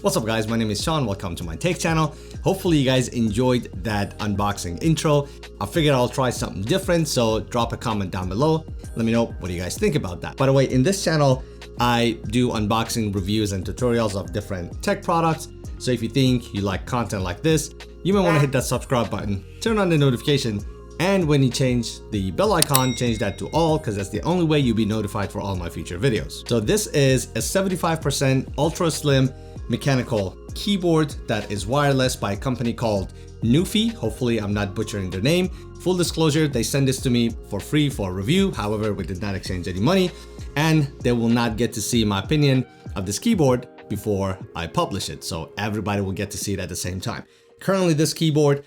What's up guys, my name is Sean, welcome to my tech channel. Hopefully you guys enjoyed that unboxing intro. I figured I'll try something different, so drop a comment down below. Let me know what you guys think about that. By the way, in this channel, I do unboxing reviews and tutorials of different tech products. So if you think you like content like this, you might want to hit that subscribe button, turn on the notification, and when you change the bell icon, change that to all, because that's the only way you'll be notified for all my future videos. So this is a 75% ultra slim mechanical keyboard that is wireless by a company called Nuphy. Hopefully I'm not butchering their name. Full disclosure, they sent this to me for free for a review. However, we did not exchange any money, and they will not get to see my opinion of this keyboard before I publish it. So everybody will get to see it at the same time. Currently this keyboard,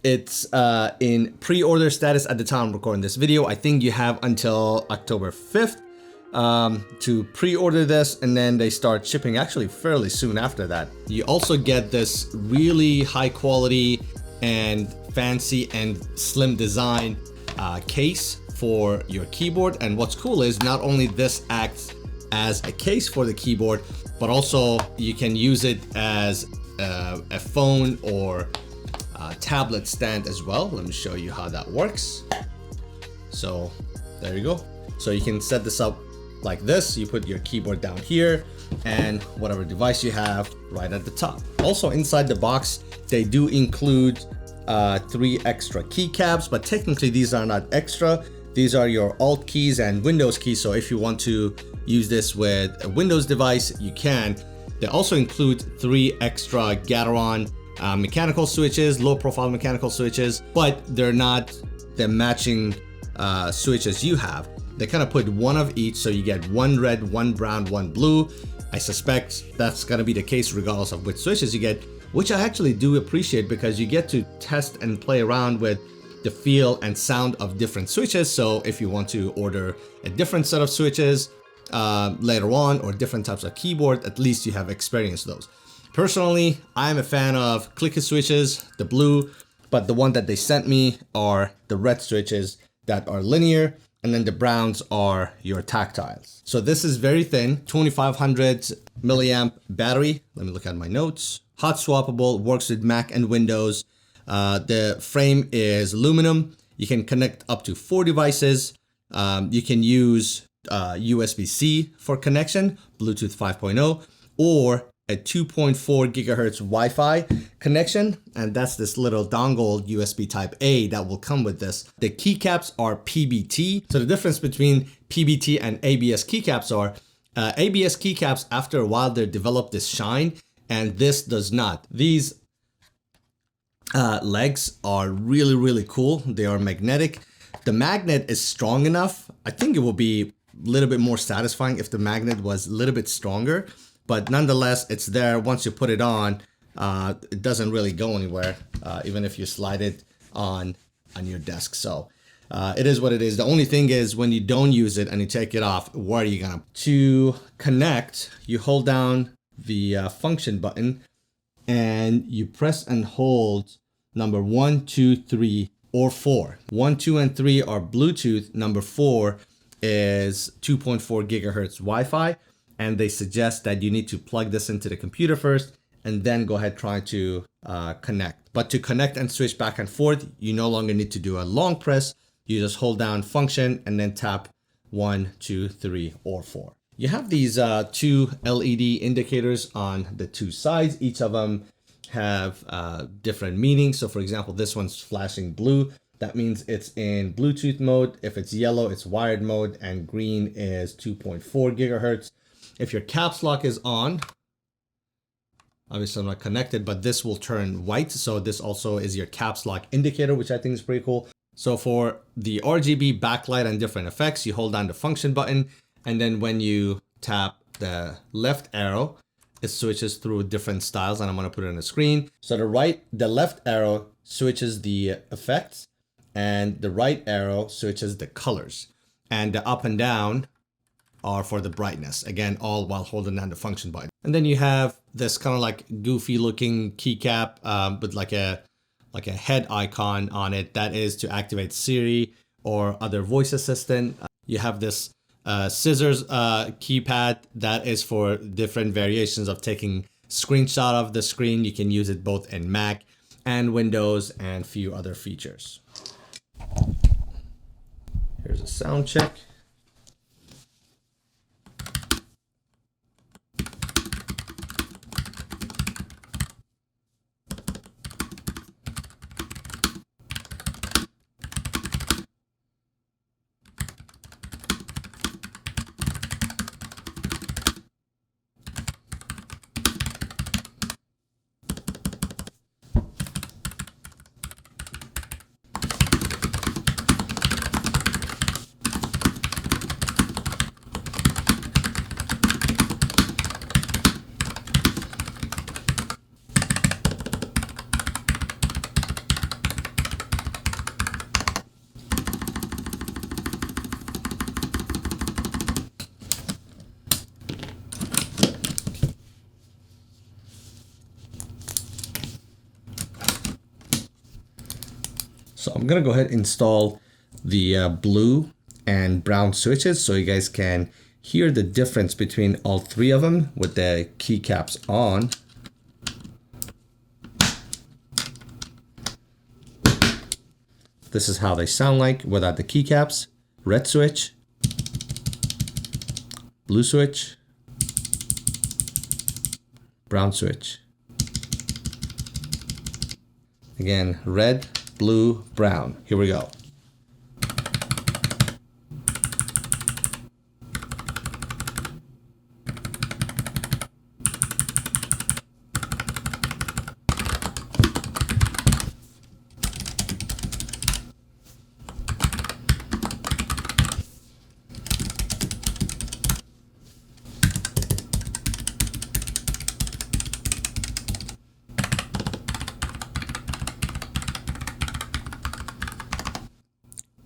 it's in pre-order status at the time I'm recording this video. I think you have until October 5th to pre-order this, and then they start shipping actually fairly soon after that. You also get this really high quality and fancy and slim design case for your keyboard. And what's cool is not only this acts as a case for the keyboard, but also you can use it as a phone or tablet stand as well. Let me show you how that works. So there you go. So you can set this up like this. You put your keyboard down here and whatever device you have right at the top. Also inside the box, they do include 3 extra keycaps, but technically these are not extra. These are your Alt keys and Windows keys. So if you want to use this with a Windows device, you can. They also include 3 extra Gateron mechanical switches, low profile mechanical switches, but they're not the matching switches you have. They kind of put one of each, so you get one red, one brown, one blue. I suspect that's gonna be the case regardless of which switches you get, which I actually do appreciate because you get to test and play around with the feel and sound of different switches. So if you want to order a different set of switches later on, or different types of keyboard, at least you have experienced those. Personally, I'm a fan of clicky switches, the blue, but the one that they sent me are the red switches that are linear, and then the browns are your tactiles. So this is very thin, 2500 milliamp battery. Let me look at my notes. Hot swappable, works with Mac and Windows. The frame is aluminum. You can connect up to 4 devices. You can use USB-C for connection, Bluetooth 5.0, or a 2.4 gigahertz Wi-Fi connection, and that's this little dongle USB type A that will come with this. The keycaps are Pbt. So the difference between Pbt and ABS keycaps are ABS keycaps, after a while, they develop this shine, and this does not. These legs are really cool. They are magnetic. The magnet is strong enough. I think it will be a little bit more satisfying if the magnet was a little bit stronger, but nonetheless, it's there. Once you put it on, it doesn't really go anywhere, even if you slide it on your desk. So it is what it is. The only thing is, when you don't use it and you take it off, what are you gonna? To connect, you hold down the function button and you press and hold number 1, 2, 3, or 4. 1, 2, and 3 are Bluetooth. Number 4 is 2.4 gigahertz Wi-Fi. And they suggest that you need to plug this into the computer first and then go ahead try to connect. But to connect and switch back and forth, you no longer need to do a long press. You just hold down function and then tap 1, 2, 3, or 4. You have these 2 LED indicators on the 2 sides. Each of them have different meanings. So for example, this one's flashing blue. That means it's in Bluetooth mode. If it's yellow, it's wired mode, and green is 2.4 gigahertz. If your caps lock is on, obviously I'm not connected, but this will turn white. So this also is your caps lock indicator, which I think is pretty cool. So for the RGB backlight and different effects, you hold down the function button, and then when you tap the left arrow, it switches through different styles, and I'm gonna put it on the screen. So the left arrow switches the effects, and the right arrow switches the colors, and the up and down are for the brightness. Again, all while holding down the function button. And then you have this kind of like goofy looking keycap with like a head icon on it. That is to activate Siri or other voice assistant. You have this scissors keypad that is for different variations of taking screenshot of the screen. You can use it both in Mac and Windows and a few other features. Here's a sound check. So I'm gonna go ahead and install the blue and brown switches so you guys can hear the difference between all three of them with the keycaps on. This is how they sound like without the keycaps. Red switch, blue switch, brown switch. Again, red, blue, brown. Here we go.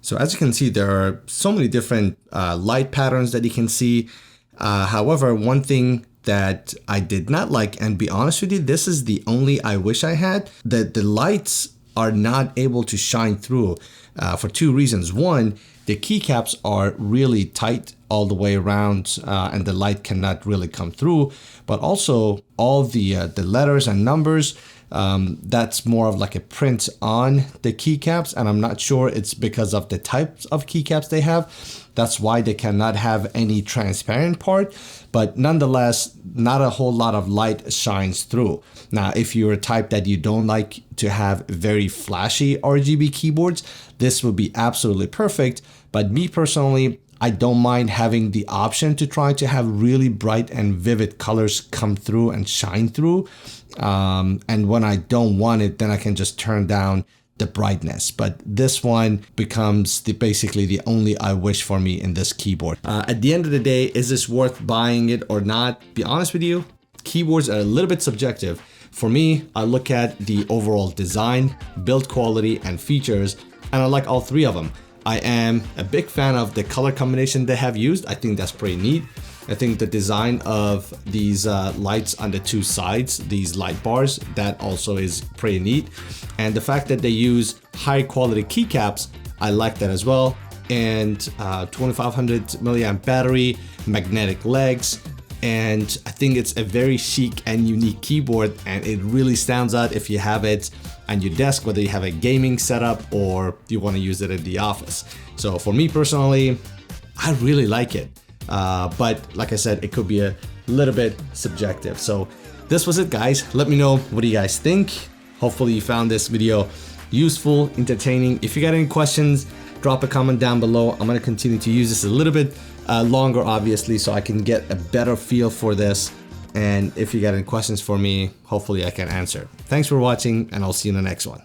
So as you can see, there are so many different light patterns that you can see. However, one thing that I did not like, and be honest with you, this is the only I wish I had, that the lights are not able to shine through for two reasons. One, the keycaps are really tight all the way around and the light cannot really come through, but also all the letters and numbers, that's more of like a print on the keycaps, and I'm not sure it's because of the types of keycaps they have. That's why they cannot have any transparent part, but nonetheless, not a whole lot of light shines through. Now, if you're a type that you don't like to have very flashy RGB keyboards, this would be absolutely perfect. But me personally, I don't mind having the option to try to have really bright and vivid colors come through and shine through. And when I don't want it, then I can just turn down the brightness. But this one becomes basically the only I wish for me in this keyboard. At the end of the day, is this worth buying it or not? Be honest with you, keyboards are a little bit subjective. For me, I look at the overall design, build quality, and features, and I like all three of them. I am a big fan of the color combination they have used. I think that's pretty neat. I think the design of these lights on the two sides, these light bars, that also is pretty neat. And the fact that they use high quality keycaps, I like that as well. And 2500 milliamp battery, magnetic legs. And I think it's a very chic and unique keyboard, and it really stands out if you have it on your desk, whether you have a gaming setup or you want to use it at the office. So for me personally, I really like it. But like I said, it could be a little bit subjective. So this was it, guys. Let me know, what do you guys think? Hopefully you found this video useful, entertaining. If you got any questions, drop a comment down below. I'm gonna continue to use this a little bit longer, obviously, so I can get a better feel for this. And if you got any questions for me, hopefully I can answer. Thanks for watching, and I'll see you in the next one.